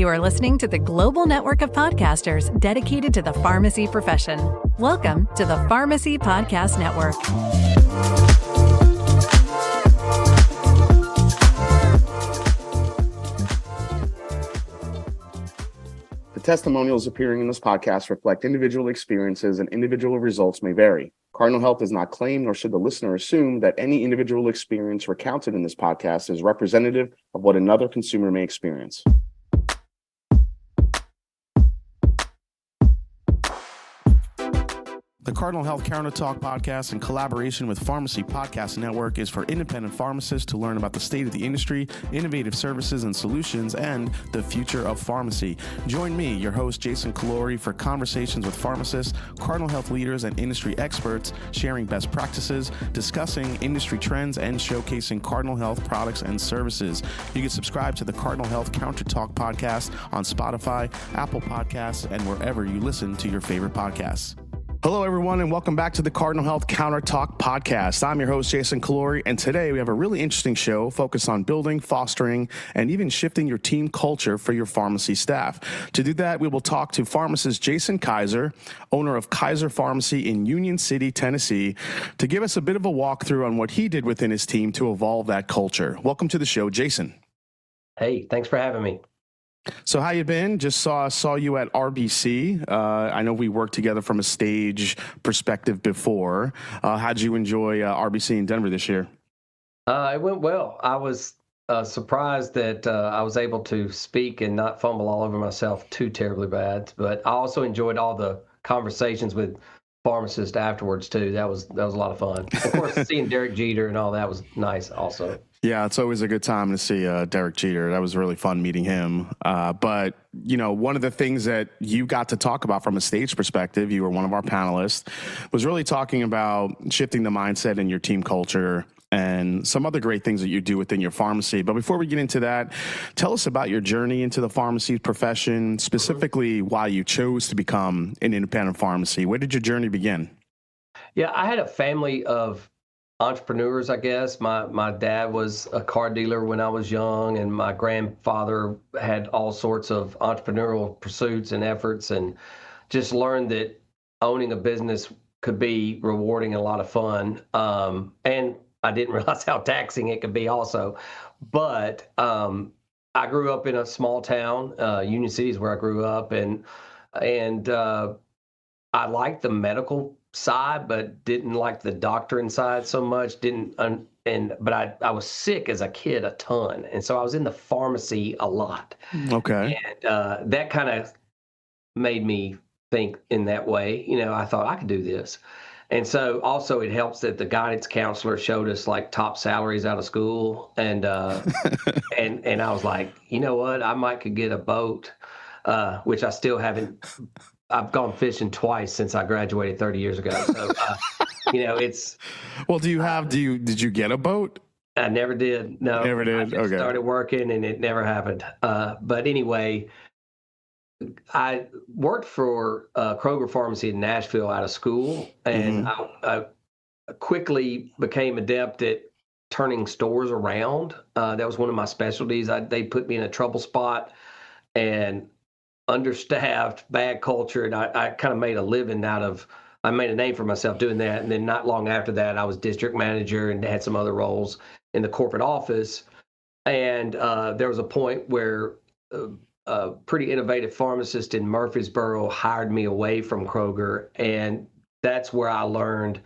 You are listening to the global network of podcasters dedicated to the pharmacy profession. Welcome to the Pharmacy Podcast Network. The testimonials appearing in this podcast reflect individual experiences and individual results may vary. Cardinal Health does not claim, nor should the listener assume, that any individual experience recounted in this podcast is representative of what another consumer may experience. The Cardinal Health CounterTalk podcast, in collaboration with Pharmacy Podcast Network, is for independent pharmacists to learn about the state of the industry, innovative services and solutions, and the future of pharmacy. Join me, your host, Jason Calori, for conversations with pharmacists, Cardinal Health leaders, and industry experts, sharing best practices, discussing industry trends, and showcasing Cardinal Health products and services. You can subscribe to the Cardinal Health CounterTalk podcast on Spotify, Apple Podcasts, and wherever you listen to your favorite podcasts. Hello, everyone, and welcome back to the Cardinal Health CounterTalk podcast. I'm your host, Jason Calori, and today we have a really interesting show focused on building, fostering, and even shifting your team culture for your pharmacy staff. To do that, we will talk to pharmacist Jason Kaiser, owner of Kaiser Pharmacy in Union City, Tennessee, to give us a bit of a walkthrough on what he did within his team to evolve that culture. Welcome to the show, Jason. Hey, thanks for having me. So how you been? Just saw you at RBC. I know we worked together from a stage perspective before. How'd you enjoy RBC in Denver this year? It went well. I was surprised that I was able to speak and not fumble all over myself too terribly bad. But I also enjoyed all the conversations with pharmacists afterwards too. That was a lot of fun. Of course, seeing Derek Jeter and all that was nice also. Yeah, it's always a good time to see Derek Jeter. That was really fun meeting him. But, you know, one of the things that you got to talk about from a stage perspective, you were one of our panelists, was really talking about shifting the mindset in your team culture and some other great things that you do within your pharmacy. But before we get into that, tell us about your journey into the pharmacy profession, specifically why you chose to become an independent pharmacy. Where did your journey begin? Yeah, I had a family of entrepreneurs, I guess. My dad was a car dealer when I was young, and my grandfather had all sorts of entrepreneurial pursuits and efforts, and just learned that owning a business could be rewarding and a lot of fun. And I didn't realize how taxing it could be also. But I grew up in a small town, Union City is where I grew up, and I liked the medical side, but didn't like the doctoring side so much. But I was sick as a kid a ton, and so I was in the pharmacy a lot. Okay. And that kind of made me think in that way. You know, I thought I could do this. And so also it helps that the guidance counselor showed us like top salaries out of school, and and I was like, you know what, I could get a boat, which I still haven't. I've gone fishing twice since I graduated 30 years ago. So, you know, it's. Well, did you get a boat? I never did. No, never did. I just Okay. started working and it never happened. But anyway, I worked for Kroger Pharmacy in Nashville out of school, and I quickly became adept at turning stores around. That was one of my specialties. They put me in a trouble spot, and understaffed, bad culture, and I kind of made a living I made a name for myself doing that. And then not long after that, I was district manager and had some other roles in the corporate office. And there was a point where a pretty innovative pharmacist in Murfreesboro hired me away from Kroger, and that's where I learned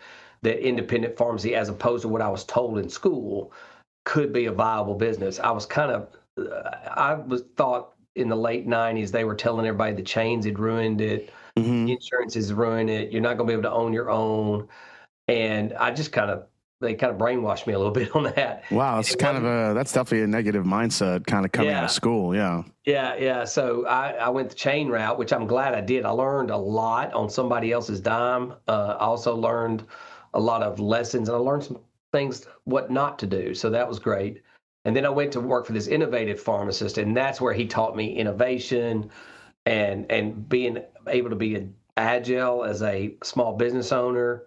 that independent pharmacy, as opposed to what I was told in school, could be a viable business. I was thought in the late 90s, they were telling everybody the chains had ruined it. The insurance has ruined it. You're not going to be able to own your own. And I just they kind of brainwashed me a little bit on that. Wow. It's that's definitely a negative mindset kind of coming out of school. Yeah. Yeah. So I went the chain route, which I'm glad I did. I learned a lot on somebody else's dime. I also learned a lot of lessons, and I learned some things, what not to do. So that was great. And then I went to work for this innovative pharmacist, and that's where he taught me innovation and being able to be agile as a small business owner.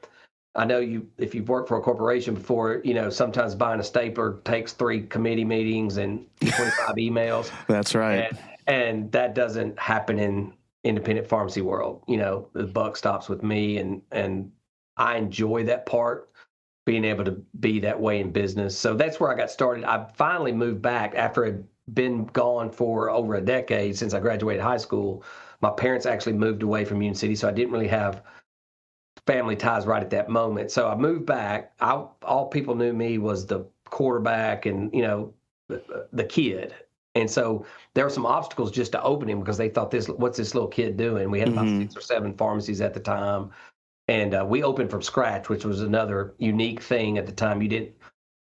I know if you've worked for a corporation before, you know, sometimes buying a stapler takes 3 committee meetings and 25 emails. That's right. And that doesn't happen in independent pharmacy world. The buck stops with me, and I enjoy that part, being able to be that way in business. So that's where I got started. I finally moved back after I'd been gone for over a decade since I graduated high school. My parents actually moved away from Union City, so I didn't really have family ties right at that moment. So I moved back. All people knew me was the quarterback and, the kid. And so there were some obstacles just to opening because they thought, what's this little kid doing? We had about 6 or 7 pharmacies at the time. And we opened from scratch, which was another unique thing at the time. You didn't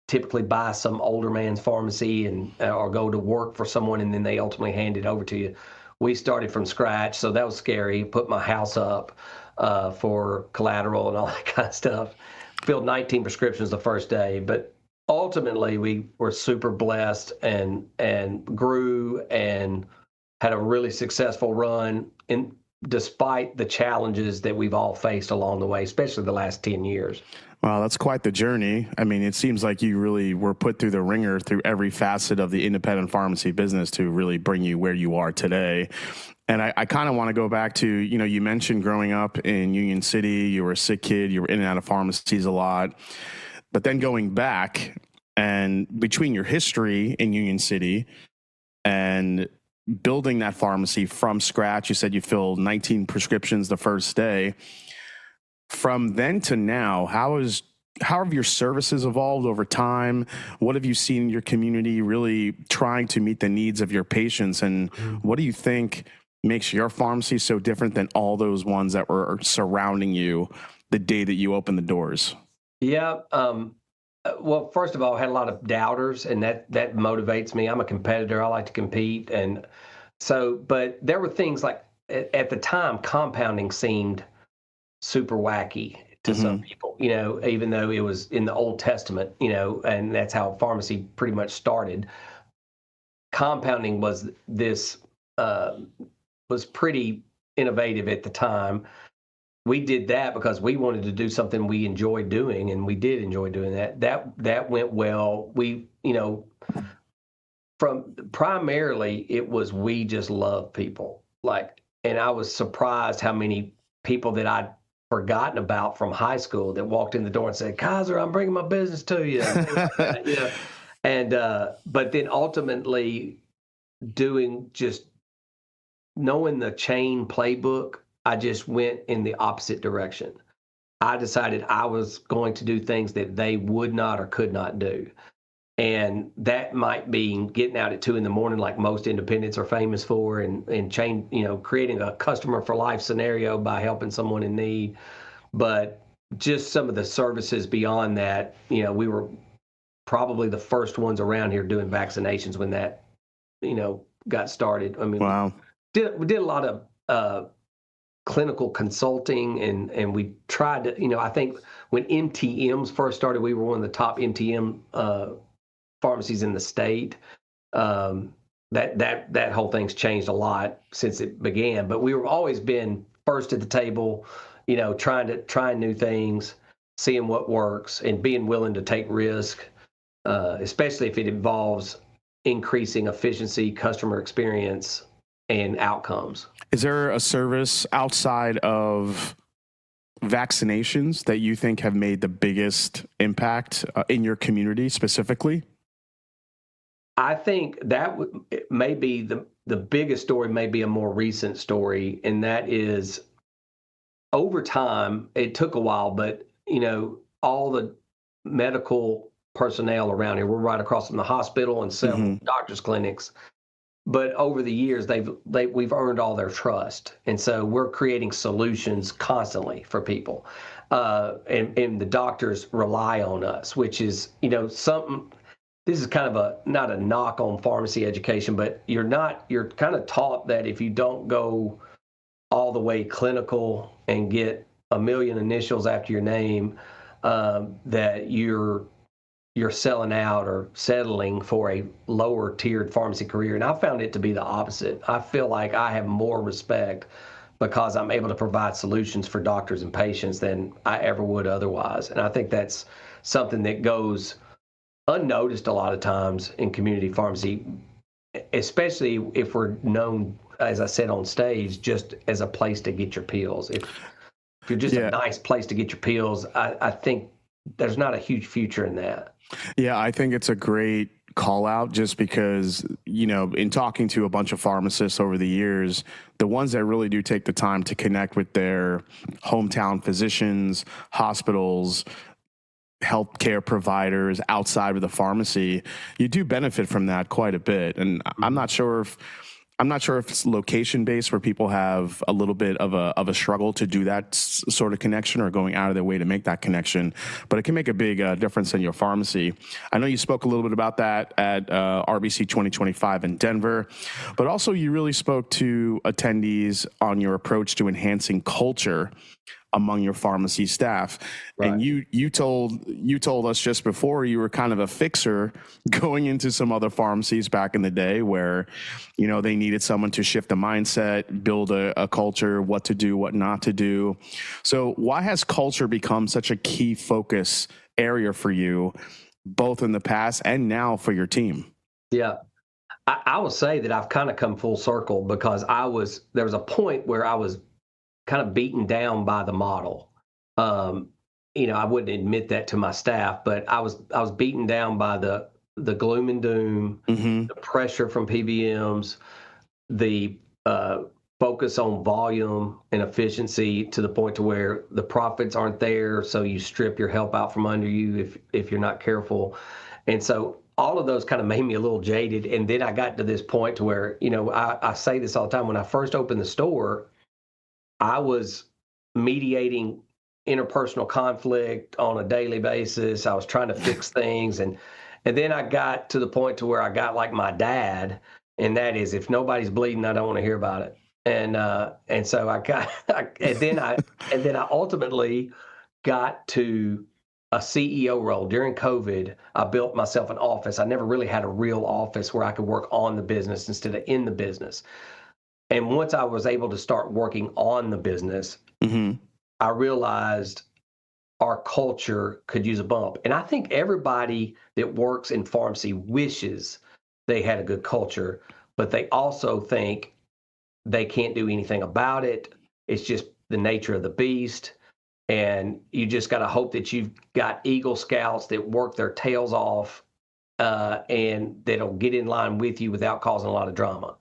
typically buy some older man's pharmacy or go to work for someone and then they ultimately hand it over to you. We started from scratch, so that was scary. Put my house up for collateral and all that kind of stuff. Filled 19 prescriptions the first day, but ultimately we were super blessed and grew and had a really successful run, and despite the challenges that we've all faced along the way, especially the last 10 years. Wow, that's quite the journey. I mean, it seems like you really were put through the ringer through every facet of the independent pharmacy business to really bring you where you are today. And I kind of want to go back to, you mentioned growing up in Union City, you were a sick kid, you were in and out of pharmacies a lot. But then going back, and between your history in Union City and building that pharmacy from scratch, you said you filled 19 prescriptions the first day. From then to now, how have your services evolved over time? What have you seen in your community really trying to meet the needs of your patients? And what do you think makes your pharmacy so different than all those ones that were surrounding you the day that you opened the doors? Yeah. Well, first of all, I had a lot of doubters, and that motivates me. I'm a competitor. I like to compete. And so, but there were things like at the time, compounding seemed super wacky to some people, even though it was in the Old Testament, and that's how pharmacy pretty much started. Compounding was was pretty innovative at the time. We did that because we wanted to do something we enjoyed doing, and we did enjoy doing that. That went well. We, from primarily it was we just love people. And I was surprised how many people that I'd forgotten about from high school that walked in the door and said, "Kaiser, I'm bringing my business to you." And but then ultimately just knowing the chain playbook, I just went in the opposite direction. I decided I was going to do things that they would not or could not do. And that might be getting out at 2 a.m, like most independents are famous for, and creating a customer for life scenario by helping someone in need. But just some of the services beyond that, we were probably the first ones around here doing vaccinations when that, got started. I mean, wow. We did a lot of clinical consulting, and we tried to, I think when MTMs first started, we were one of the top MTM pharmacies in the state. That whole thing's changed a lot since it began, but we've always been first at the table, trying new things, seeing what works, and being willing to take risk, especially if it involves increasing efficiency, customer experience, and outcomes. Is there a service outside of vaccinations that you think have made the biggest impact in your community specifically? I think that may be the biggest story, may be a more recent story, and that is over time, it took a while, but all the medical personnel around here, we're right across from the hospital and several doctors' clinics. But over the years, we've earned all their trust, and so we're creating solutions constantly for people, and the doctors rely on us, which is something. This is kind of not a knock on pharmacy education, but you're kind of taught that if you don't go all the way clinical and get 1 million initials after your name, that you're selling out or settling for a lower tiered pharmacy career. And I found it to be the opposite. I feel like I have more respect because I'm able to provide solutions for doctors and patients than I ever would otherwise. And I think that's something that goes unnoticed a lot of times in community pharmacy. especially if we're known, as I said on stage, just as a place to get your pills. If you're just a nice place to get your pills, I think there's not a huge future in that. Yeah, I think it's a great call out just because, in talking to a bunch of pharmacists over the years, the ones that really do take the time to connect with their hometown physicians, hospitals, healthcare providers outside of the pharmacy, you do benefit from that quite a bit. And I'm not sure if it's location based where people have a little bit of a struggle to do that sort of connection or going out of their way to make that connection, but it can make a big difference in your pharmacy. I know you spoke a little bit about that at RBC 2025 in Denver, but also you really spoke to attendees on your approach to enhancing culture among your pharmacy staff. Right. And you told us just before you were kind of a fixer going into some other pharmacies back in the day where, they needed someone to shift the mindset, build a culture, what to do, what not to do. So why has culture become such a key focus area for you, both in the past and now for your team? Yeah. I will say that I've kind of come full circle because there was a point where I was kind of beaten down by the model. I wouldn't admit that to my staff, but I was beaten down by the gloom and doom, the pressure from PBMs, the focus on volume and efficiency to the point to where the profits aren't there, so you strip your help out from under you if you're not careful. And so all of those kind of made me a little jaded. And then I got to this point to where, I say this all the time, when I first opened the store, I was mediating interpersonal conflict on a daily basis. I was trying to fix things. And then I got to the point to where I got like my dad, and that is, if nobody's bleeding, I don't want to hear about it. And so and then I ultimately got to a CEO role. During COVID, I built myself an office. I never really had a real office where I could work on the business instead of in the business. And once I was able to start working on the business, I realized our culture could use a bump. And I think everybody that works in pharmacy wishes they had a good culture, but they also think they can't do anything about it. It's just the nature of the beast. And you just got to hope that you've got Eagle Scouts that work their tails off and that'll get in line with you without causing a lot of drama.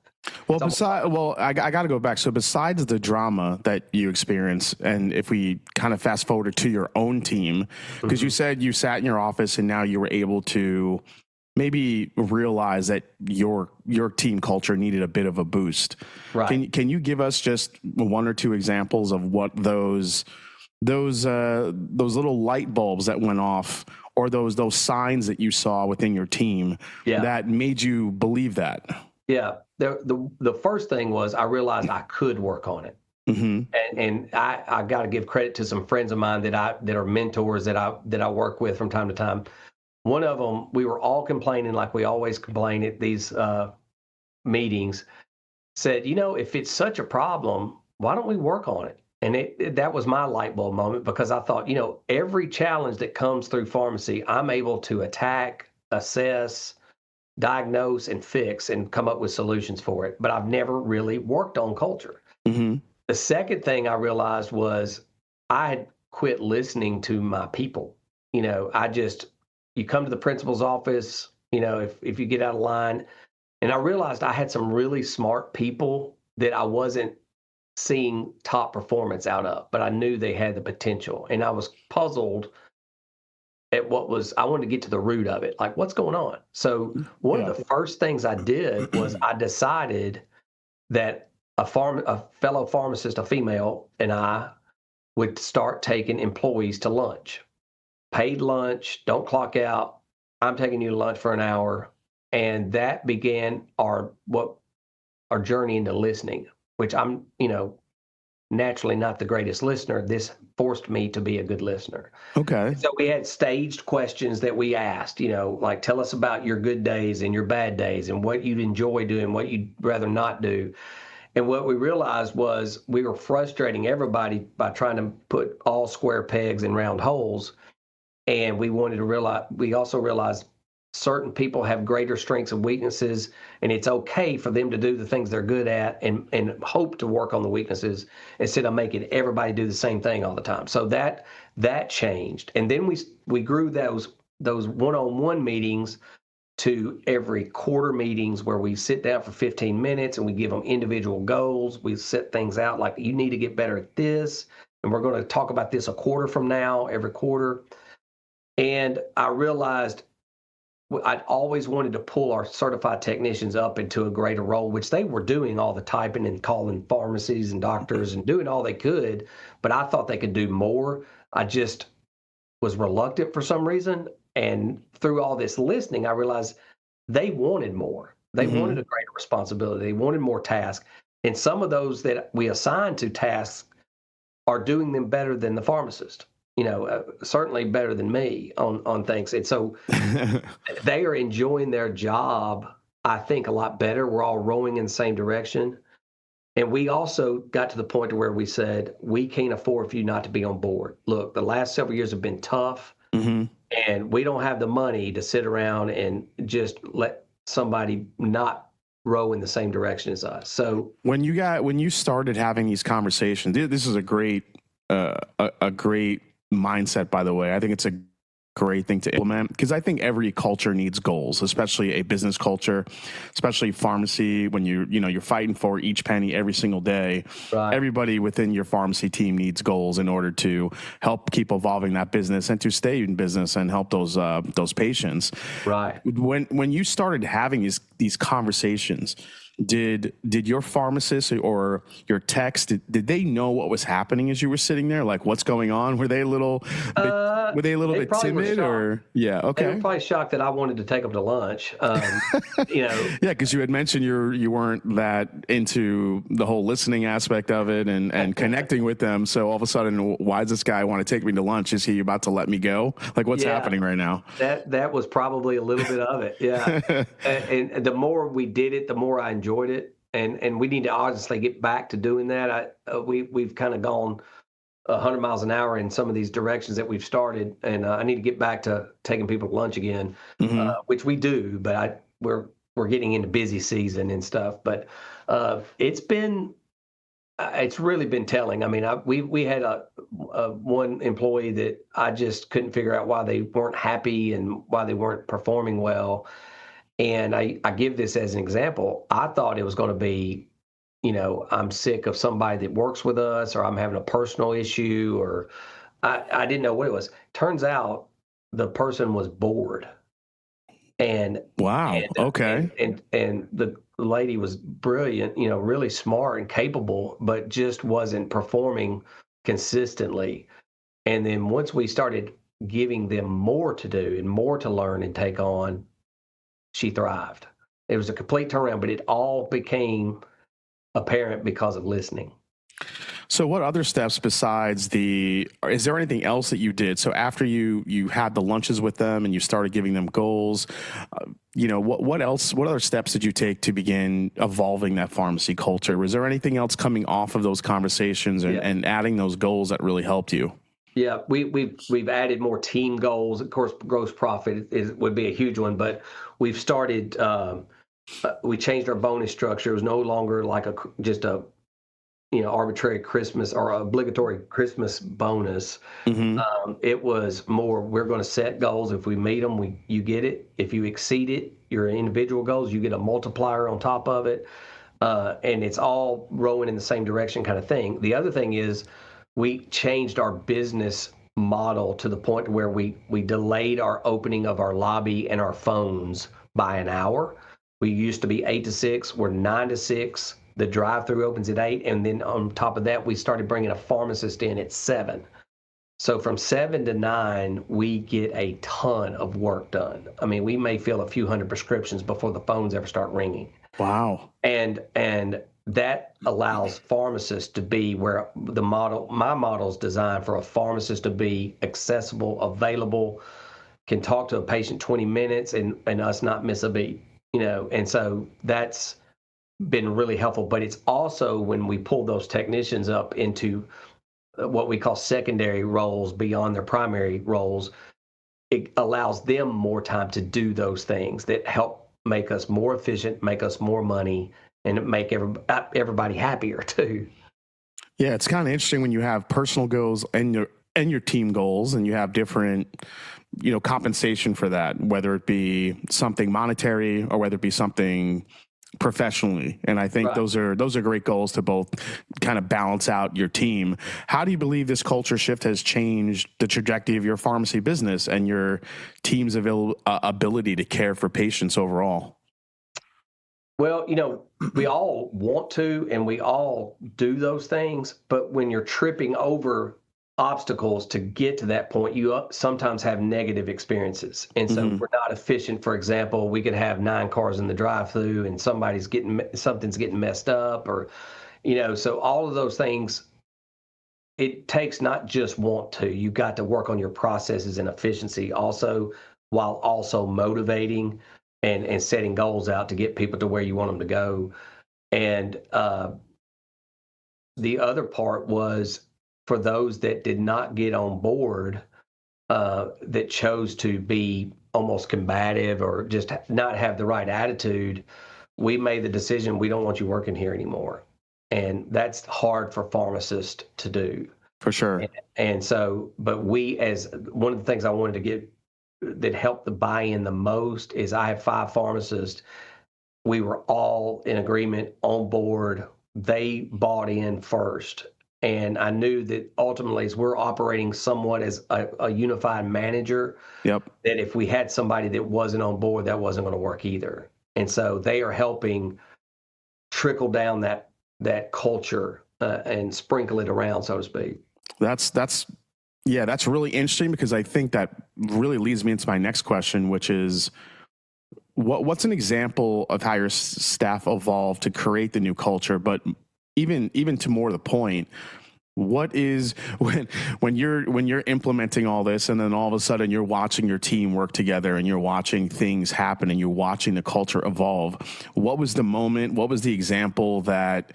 Well, I got to go back. So besides the drama that you experience, and if we kind of fast forward to your own team, because you said you sat in your office and now you were able to maybe realize that your team culture needed a bit of a boost. Right. Can you give us just one or two examples of what those little light bulbs that went off, or those signs that you saw within your team that made you believe that? Yeah. The first thing was I realized I could work on it. And I got to give credit to some friends of mine that are mentors that I work with from time to time. One of them, we were all complaining like we always complain at these meetings, said, if it's such a problem, why don't we work on it? And that was my light bulb moment, because I thought, every challenge that comes through pharmacy, I'm able to attack, assess, diagnose, and fix and come up with solutions for it. But I've never really worked on culture. The second thing I realized was I had quit listening to my people. You come to the principal's office, if you get out of line. And I realized I had some really smart people that I wasn't seeing top performance out of, but I knew they had the potential. And I was puzzled at I wanted to get to the root of it. Like, what's going on? So one of the first things I did was I decided that a fellow pharmacist, a female, and I would start taking employees to lunch. Paid lunch, don't clock out. I'm taking you to lunch for an hour. And that began our journey into listening, which I'm, naturally not the greatest listener. This forced me to be a good listener. Okay. So we had staged questions that we asked, like, tell us about your good days and your bad days and what you'd enjoy doing, what you'd rather not do. And what we realized was we were frustrating everybody by trying to put all square pegs in round holes. And we also realized certain people have greater strengths and weaknesses, and it's okay for them to do the things they're good at and hope to work on the weaknesses instead of making everybody do the same thing all the time. So that changed. And then we grew those one-on-one meetings to every quarter meetings where we sit down for 15 minutes and we give them individual goals. We set things out like, you need to get better at this, and we're going to talk about this a quarter from now, every quarter. And I realized I'd always wanted to pull our certified technicians up into a greater role, which they were doing all the typing and calling pharmacies and doctors and doing all they could, but I thought they could do more. I just was reluctant for some reason. And through all this listening, I realized they wanted more. They wanted a greater responsibility. They wanted more tasks. And some of those that we assigned to tasks are doing them better than the pharmacist. Certainly better than me on things. And so they are enjoying their job, I think, a lot better. We're all rowing in the same direction. And we also got to the point to where we said, we can't afford for you not to be on board. Look, the last several years have been tough, and we don't have the money to sit around and just let somebody not row in the same direction as us. So when you started having these conversations, this is a great mindset, by the way. I think it's a great thing to implement, because I think every culture needs goals, especially a business culture, especially pharmacy. When you're fighting for each penny every single day, right. Everybody within your pharmacy team needs goals in order to help keep evolving that business and to stay in business and help those patients. Right. When you started having these conversations, did your pharmacist or your techs, did they know what was happening as you were sitting there? Like, what's going on? Were they a little bit timid, or yeah? Okay. They were probably shocked that I wanted to take them to lunch. Yeah, because you had mentioned you weren't that into the whole listening aspect of it and connecting with them. So all of a sudden, why does this guy want to take me to lunch? Is he about to let me go? Like, what's happening right now? That was probably a little bit of it. Yeah. and the more we did it, the more I enjoyed it. And we need to honestly get back to doing that. We've kind of gone 100 miles an hour in some of these directions that we've started, and I need to get back to taking people to lunch again, which we do. But we're getting into busy season and stuff. But it's really been telling. I mean, we had a one employee that I just couldn't figure out why they weren't happy and why they weren't performing well. And I give this as an example. I thought it was going to be, I'm sick of somebody that works with us, or I'm having a personal issue, or I didn't know what it was. Turns out the person was bored. And wow, okay. And the lady was brilliant, really smart and capable, but just wasn't performing consistently. And then once we started giving them more to do and more to learn and take on, she thrived. It was a complete turnaround, but it all became apparent because of listening. So what other steps besides is there anything else that you did? So after you had the lunches with them and you started giving them goals, what other steps did you take to begin evolving that pharmacy culture? Was there anything else coming off of those conversations and adding those goals that really helped you? Yeah, we've added more team goals. Of course, gross profit would be a huge one, but we've started. We changed our bonus structure. It was no longer like just a arbitrary Christmas or obligatory Christmas bonus. It was more, we're going to set goals. If we meet them, you get it. If you exceed it, your individual goals, you get a multiplier on top of it, and it's all rowing in the same direction kind of thing. The other thing is, we changed our business model to the point where we delayed our opening of our lobby and our phones by an hour. We used to be 8 to 6. We're 9 to 6. The drive-through opens at 8. And then on top of that, we started bringing a pharmacist in at 7. So from 7 to 9, we get a ton of work done. I mean, we may fill a few hundred prescriptions before the phones ever start ringing. Wow. And that allows pharmacists to be where my model is designed for a pharmacist to be accessible, available, can talk to a patient 20 minutes and us not miss a beat, and so that's been really helpful. But it's also when we pull those technicians up into what we call secondary roles beyond their primary roles, it allows them more time to do those things that help make us more efficient, make us more money, and make everybody happier too. Yeah, it's kind of interesting when you have personal goals and your team goals, and you have different, compensation for that, whether it be something monetary or whether it be something professionally. And I think those are great goals to both kind of balance out your team. How do you believe this culture shift has changed the trajectory of your pharmacy business and your team's ability to care for patients overall? Well, we all want to, and we all do those things, but when you're tripping over obstacles to get to that point, you sometimes have negative experiences. And so we're not efficient. For example, we could have 9 cars in the drive-through and something's getting messed up, or, so all of those things, it takes not just want to, you've got to work on your processes and efficiency also, while also motivating and setting goals out to get people to where you want them to go. And the other part was, for those that did not get on board, that chose to be almost combative or just not have the right attitude, we made the decision, we don't want you working here anymore. And that's hard for pharmacists to do. For sure. And so, but as one of the things I wanted to get that helped the buy-in the most is, I have 5 pharmacists. We were all in agreement, on board. They bought in first. And I knew that ultimately, as we're operating somewhat as a unified manager, that if we had somebody that wasn't on board, that wasn't going to work either. And so they are helping trickle down that culture and sprinkle it around, so to speak. That's really interesting, because I think that really leads me into my next question, which is, what's an example of how your staff evolved to create the new culture? But even to more the point, what is when you're implementing all this, and then all of a sudden you're watching your team work together and you're watching things happen and you're watching the culture evolve? What was the moment? What was the example that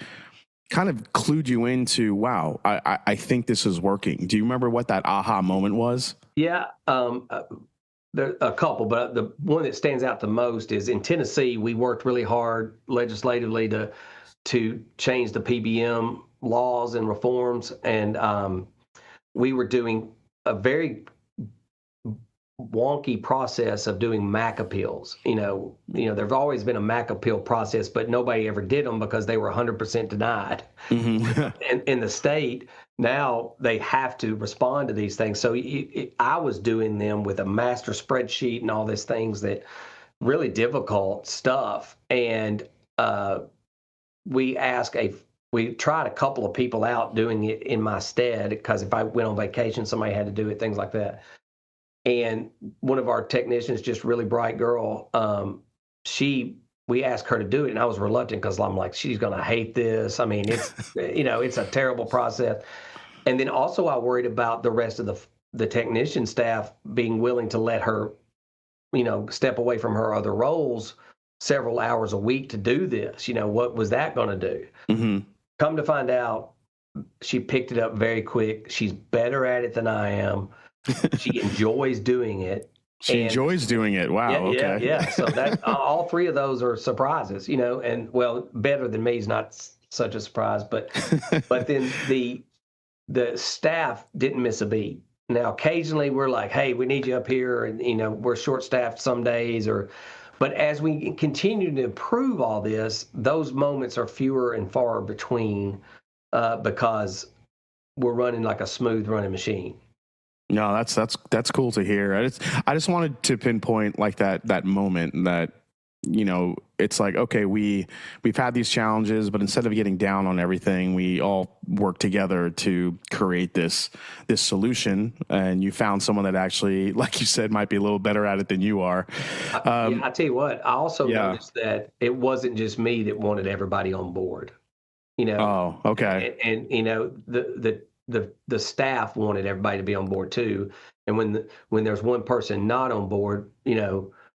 kind of clued you into, wow, I think this is working? Do you remember what that aha moment was? Yeah, there are a couple, but the one that stands out the most is in Tennessee. We worked really hard legislatively to change the PBM laws and reforms, and we were doing a very wonky process of doing MAC appeals. There's always been a MAC appeal process, but nobody ever did them because they were 100% denied. In the state, now they have to respond to these things. So I was doing them with a master spreadsheet and all these things, that really difficult stuff. And we tried a couple of people out doing it in my stead, because if I went on vacation, somebody had to do it, things like that. And one of our technicians, just really bright girl, we asked her to do it, and I was reluctant, because I'm like, she's going to hate this. I mean, it's it's a terrible process. And then also I worried about the rest of the technician staff being willing to let her, step away from her other roles several hours a week to do this. What was that going to do? Come to find out, she picked it up very quick. She's better at it than I am. She enjoys doing it. She enjoys doing it. Wow. Okay. Yeah. So that all 3 of those are surprises, and well, better than me is not such a surprise, but then the staff didn't miss a beat. Now, occasionally we're like, hey, we need you up here, and we're short-staffed some days, but as we continue to improve all this, those moments are fewer and far between, because we're running like a smooth running machine. No, that's cool to hear. I just wanted to pinpoint like that moment that, it's like, okay, we've had these challenges, but instead of getting down on everything, we all work together to create this solution. And you found someone that actually, like you said, might be a little better at it than you are. I tell you what, I also noticed that it wasn't just me that wanted everybody on board. Oh, okay. And the staff wanted everybody to be on board too. And when there's one person not on board,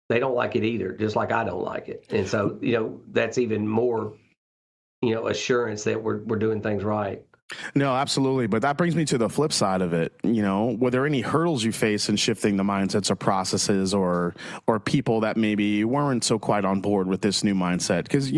they don't like it either, just like I don't like it. And so, that's even more, assurance that we're doing things right. No, absolutely. But that brings me to the flip side of it. Were there any hurdles you face in shifting the mindsets or processes or people that maybe weren't so quite on board with this new mindset? Because,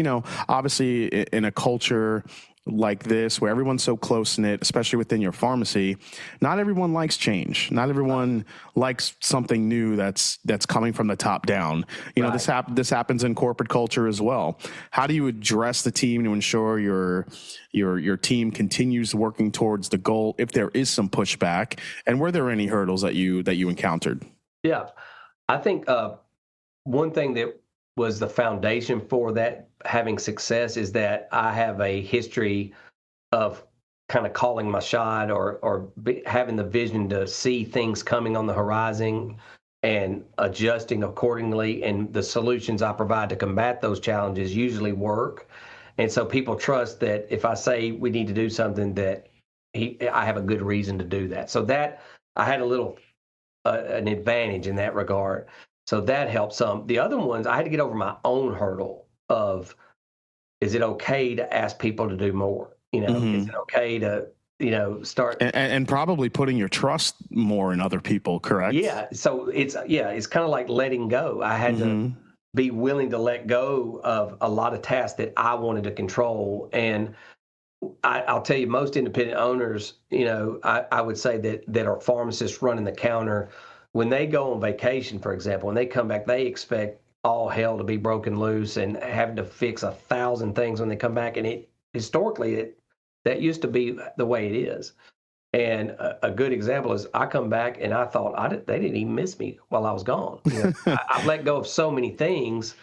obviously in a culture like this where everyone's so close knit, especially within your pharmacy, not everyone likes change. Not everyone likes something new that's coming from the top down. This happens in corporate culture as well. How do you address the team to ensure your team continues working towards the goal if there is some pushback? And were there any hurdles that you encountered? Yeah, I think one thing that was the foundation for that having success is that I have a history of kind of calling my shot or having the vision to see things coming on the horizon and adjusting accordingly. And the solutions I provide to combat those challenges usually work. And so people trust that if I say we need to do something, that I have a good reason to do that. So that I had a little an advantage in that regard. So that helped some. The other ones, I had to get over my own hurdle of, is it okay to ask people to do more? Is it okay to, start and probably putting your trust more in other people, correct? Yeah. So it's kind of like letting go. I had to be willing to let go of a lot of tasks that I wanted to control. And I'll tell you, most independent owners, I would say that are pharmacists running the counter, when they go on vacation, for example, when they come back, they expect all hell to be broken loose and having to fix 1,000 things when they come back. And historically, that used to be the way it is. And a good example is I come back and I thought they didn't even miss me while I was gone. I've let go of so many things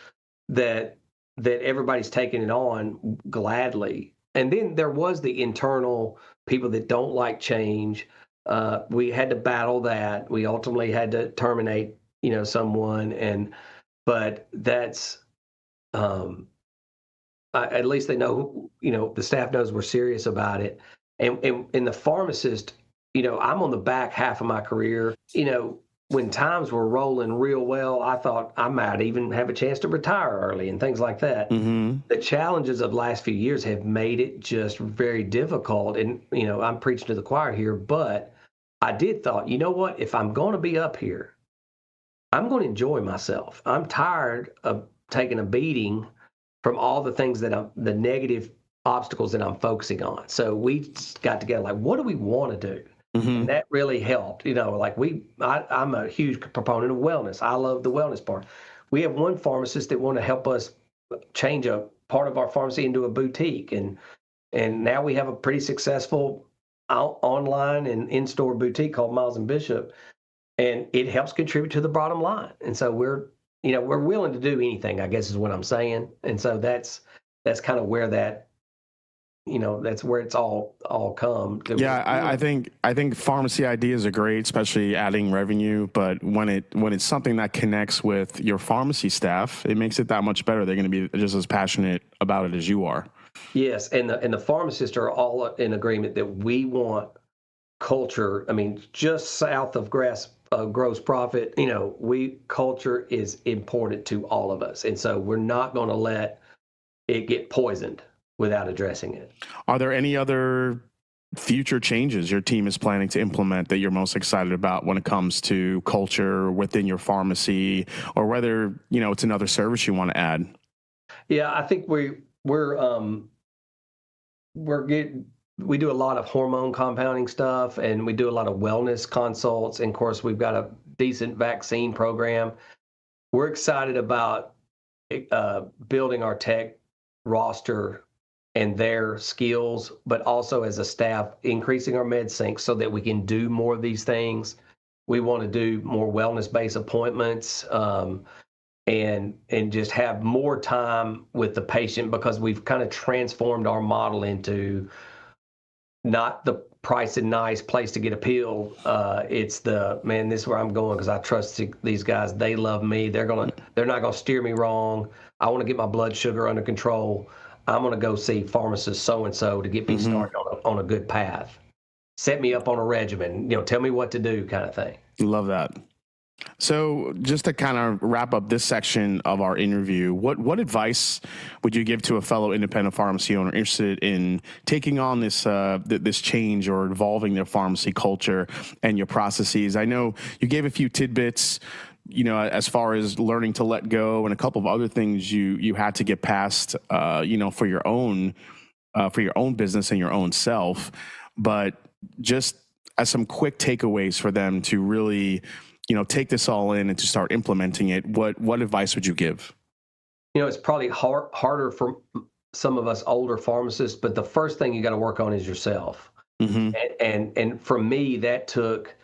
that everybody's taking it on gladly. And then there was the internal people that don't like change. We had to battle that. We ultimately had to terminate, someone. But that's, at least they know, the staff knows we're serious about it. And the pharmacist, I'm on the back half of my career. When times were rolling real well, I thought I might even have a chance to retire early and things like that. The challenges of the last few years have made it just very difficult. And, I'm preaching to the choir here, but I did thought, you know what, if I'm going to be up here, I'm going to enjoy myself. I'm tired of taking a beating from all the things the negative obstacles that I'm focusing on. So we got together, like, what do we want to do? And that really helped. I'm a huge proponent of wellness. I love the wellness part. We have one pharmacist that want to help us change a part of our pharmacy into a boutique. And now we have a pretty successful online and in-store boutique called Miles and Bishop. And it helps contribute to the bottom line. And so we're willing to do anything, I guess is what I'm saying. And so that's kind of where that's where it's all come. Yeah, I think pharmacy ideas are great, especially adding revenue. But when it's something that connects with your pharmacy staff, it makes it that much better. They're going to be just as passionate about it as you are. Yes, and the pharmacists are all in agreement that we want culture. I mean, just south of gross profit, culture is important to all of us, and so we're not going to let it get poisoned without addressing it. Are there any other future changes your team is planning to implement that you're most excited about when it comes to culture within your pharmacy, or whether, it's another service you want to add? Yeah, I think we do a lot of hormone compounding stuff, and we do a lot of wellness consults. And of course, we've got a decent vaccine program. We're excited about building our tech roster and their skills, but also as a staff, increasing our med sync so that we can do more of these things. We want to do more wellness-based appointments and just have more time with the patient, because we've kind of transformed our model into not the price and nice place to get a pill. It's this is where I'm going because I trust these guys. They love me. They're not gonna steer me wrong. I want to get my blood sugar under control. I'm going to go see pharmacist so-and-so to get me started on a good path. Set me up on a regimen, tell me what to do, kind of thing. Love that. So just to kind of wrap up this section of our interview, what advice would you give to a fellow independent pharmacy owner interested in taking on this change or evolving their pharmacy culture and your processes? I know you gave a few tidbits, as far as learning to let go and a couple of other things you had to get past, for your own business and your own self, but just as some quick takeaways for them to really, take this all in and to start implementing it, what advice would you give? It's probably harder for some of us older pharmacists, but the first thing you got to work on is yourself. Mm-hmm. And for me, that took,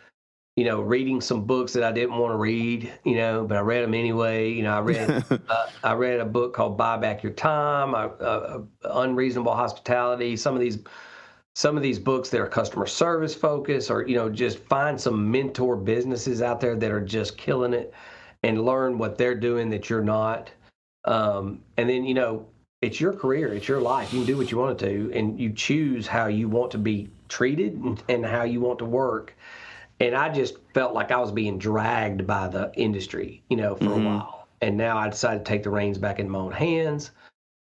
reading some books that I didn't want to read, but I read them anyway. I read a book called Buy Back Your Time, Unreasonable Hospitality. Some of these books that are customer service focused, or just find some mentor businesses out there that are just killing it, and learn what they're doing that you're not. And then it's your career, it's your life. You can do what you want to, and you choose how you want to be treated and how you want to work. And I just felt like I was being dragged by the industry, for a while. And now I decided to take the reins back in my own hands.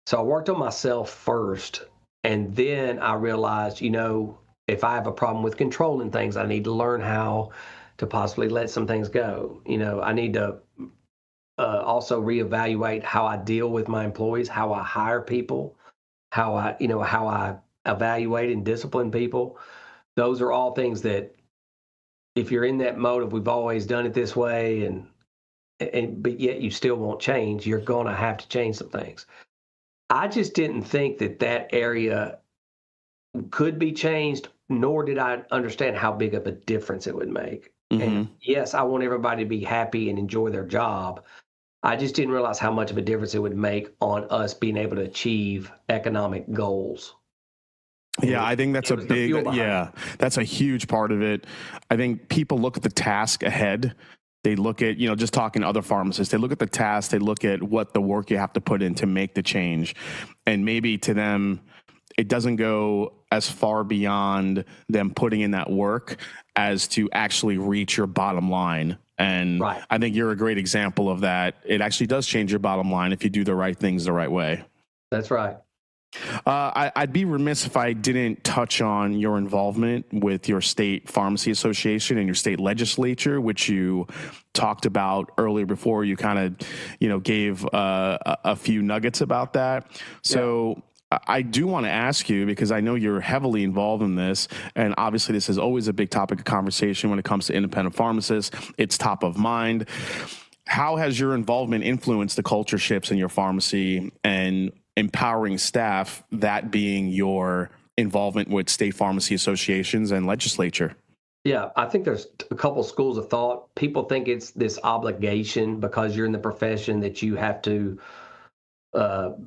So I worked on myself first. And then I realized, if I have a problem with controlling things, I need to learn how to possibly let some things go. I need to also reevaluate how I deal with my employees, how I hire people, how I evaluate and discipline people. Those are all things that, if you're in that mode of we've always done it this way, but yet you still won't change, you're going to have to change some things. I just didn't think that area could be changed, nor did I understand how big of a difference it would make. Mm-hmm. And yes, I want everybody to be happy and enjoy their job. I just didn't realize how much of a difference it would make on us being able to achieve economic goals. Yeah, I think that's that's a huge part of it. I think people look at the task ahead. They look at, just talking to other pharmacists, they look at the task, they look at what the work you have to put in to make the change. And maybe to them, it doesn't go as far beyond them putting in that work as to actually reach your bottom line. And right. I think you're a great example of that. It actually does change your bottom line if you do the right things the right way. That's right. I'd be remiss if I didn't touch on your involvement with your state pharmacy association and your state legislature, which you talked about earlier before you kind of, gave a few nuggets about that. So I do want to ask you, because I know you're heavily involved in this, and obviously this is always a big topic of conversation when it comes to independent pharmacists. It's top of mind. How has your involvement influenced the culture shifts in your pharmacy and empowering staff, that being your involvement with state pharmacy associations and legislature? Yeah, I think there's a couple schools of thought. People think it's this obligation because you're in the profession that you have to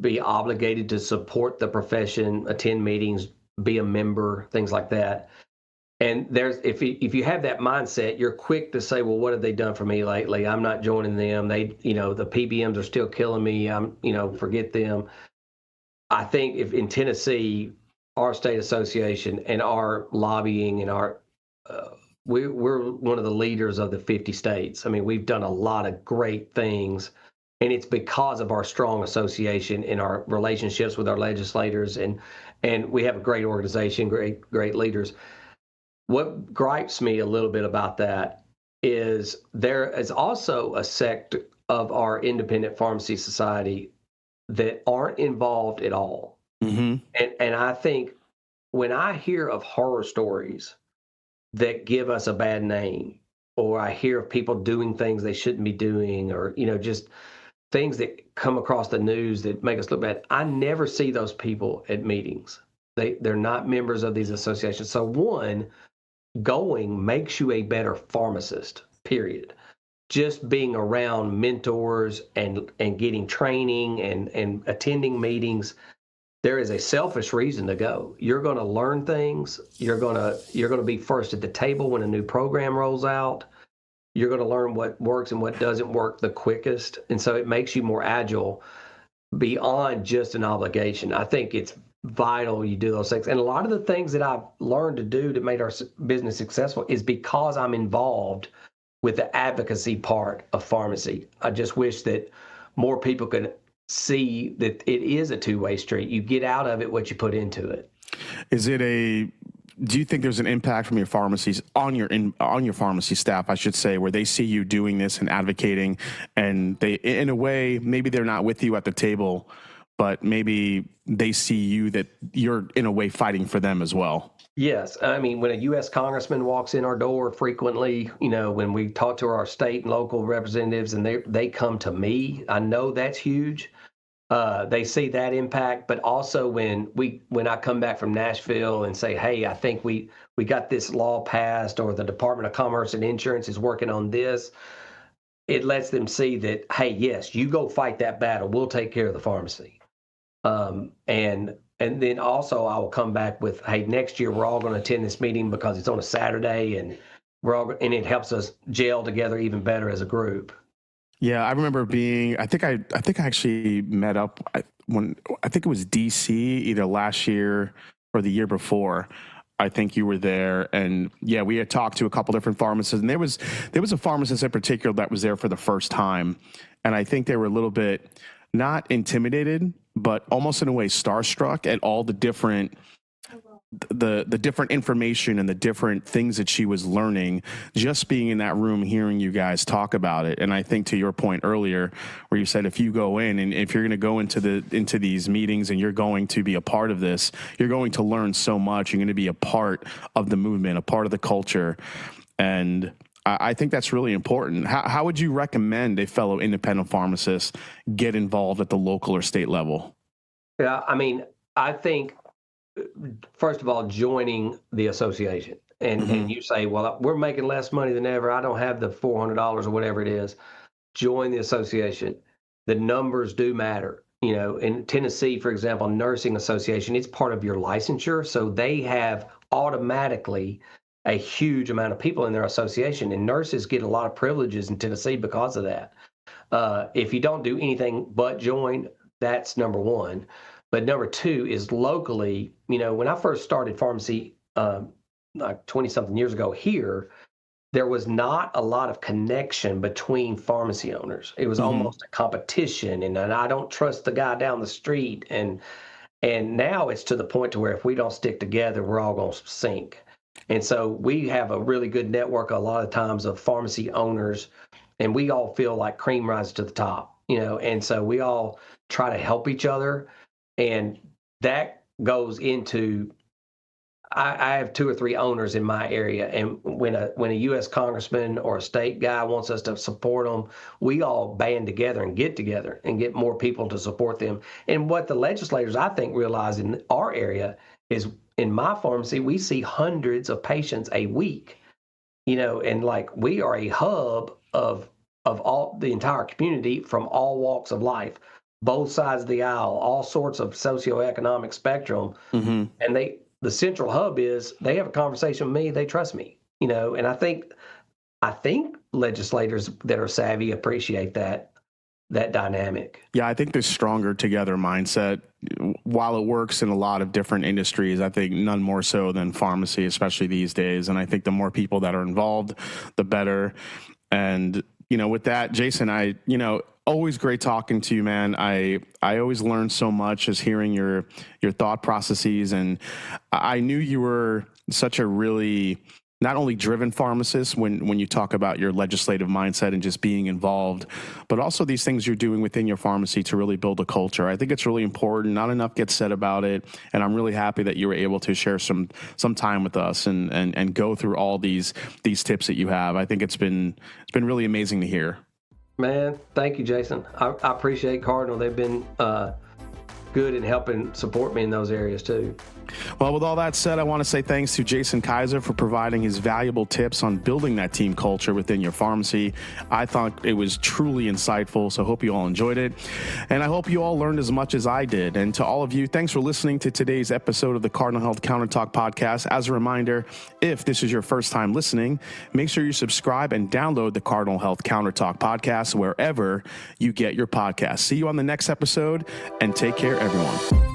be obligated to support the profession, attend meetings, be a member, things like that. And if you have that mindset, you're quick to say, well, what have they done for me lately? I'm not joining them. They, the PBMs are still killing me. Forget them. I think if in Tennessee, our state association and our lobbying and we're one of the leaders of the 50 states. I mean, we've done a lot of great things, and it's because of our strong association and our relationships with our legislators, and we have a great organization, great leaders. What gripes me a little bit about that is there is also a sect of our independent pharmacy society that aren't involved at all. Mm-hmm. And I think when I hear of horror stories that give us a bad name, or I hear of people doing things they shouldn't be doing, or, just things that come across the news that make us look bad, I never see those people at meetings. They're not members of these associations. So one, going makes you a better pharmacist, period. Just being around mentors and getting training and attending meetings, there is a selfish reason to go. You're going to learn things. You're going to be first at the table when a new program rolls out. You're going to learn what works and what doesn't work the quickest. And so it makes you more agile beyond just an obligation. I think it's vital you do those things. And a lot of the things that I've learned to do to make our business successful is because I'm involved with the advocacy part of pharmacy. I just wish that more people could see that it is a two-way street. You get out of it what you put into it. Do you think there's an impact from your pharmacies on your pharmacy staff, I should say, where they see you doing this and advocating, and they, in a way, maybe they're not with you at the table, but maybe they see you that you're in a way fighting for them as well? Yes. I mean, when a U.S. congressman walks in our door frequently, when we talk to our state and local representatives and they come to me, I know that's huge. They see that impact, but also when I come back from Nashville and say, hey, I think we got this law passed, or the Department of Commerce and Insurance is working on this, it lets them see that, hey, yes, you go fight that battle. We'll take care of the pharmacy. And then also I will come back with, hey, next year we're all going to attend this meeting because it's on a Saturday, and it helps us gel together even better as a group. Yeah, I remember I think I actually met up when I think it was DC either last year or the year before. I think you were there, and yeah, we had talked to a couple different pharmacists, and there was a pharmacist in particular that was there for the first time, and I think they were a little bit not intimidated, but almost in a way starstruck at all the different the different information and the different things that she was learning just being in that room, hearing you guys talk about it. And I think to your point earlier, where you said if you go in and if you're going to go into these meetings and you're going to be a part of this, you're going to learn so much. You're going to be a part of the movement, a part of the culture. And I think that's really important. How would you recommend a fellow independent pharmacist get involved at the local or state level? Yeah, I mean, I think, first of all, joining the association. And you say, well, we're making less money than ever. I don't have the $400 or whatever it is. Join the association. The numbers do matter. In Tennessee, for example, Nursing Association, it's part of your licensure. So they have automatically a huge amount of people in their association. And nurses get a lot of privileges in Tennessee because of that. If you don't do anything but join, that's number one. But number two is locally, when I first started pharmacy like 20-something years ago here, there was not a lot of connection between pharmacy owners. It was almost a competition, and I don't trust the guy down the street. And now it's to the point to where if we don't stick together, we're all going to sink. And so we have a really good network a lot of times of pharmacy owners, and we all feel like cream rises to the top, and so we all try to help each other. And that goes into, I have 2 or 3 owners in my area, and when a U.S. congressman or a state guy wants us to support them, we all band together and get together and get more people to support them. And what the legislators, I think, realize in our area is, in my pharmacy, we see hundreds of patients a week, and like we are a hub of all the entire community from all walks of life, both sides of the aisle, all sorts of socioeconomic spectrum. And the central hub is they have a conversation with me, they trust me, and I think legislators that are savvy appreciate that dynamic. Yeah, I think the stronger together mindset, while it works in a lot of different industries, I think none more so than pharmacy, especially these days. And I think the more people that are involved, the better. And, with that, Jason, always great talking to you, man. I always learn so much just hearing your thought processes. And I knew you were such a really not only driven pharmacist when you talk about your legislative mindset and just being involved, but also these things you're doing within your pharmacy to really build a culture. I think it's really important. Not enough gets said about it. And I'm really happy that you were able to share some time with us and go through all these tips that you have. I think it's been really amazing to hear. Man, thank you, Jason. I appreciate Cardinal. They've been good in helping support me in those areas too. Well, with all that said, I want to say thanks to Jason Kaiser for providing his valuable tips on building that team culture within your pharmacy. I thought it was truly insightful, so I hope you all enjoyed it. And I hope you all learned as much as I did. And to all of you, thanks for listening to today's episode of the Cardinal Health CounterTalk podcast. As a reminder, if this is your first time listening, make sure you subscribe and download the Cardinal Health CounterTalk podcast wherever you get your podcasts. See you on the next episode, and take care, everyone.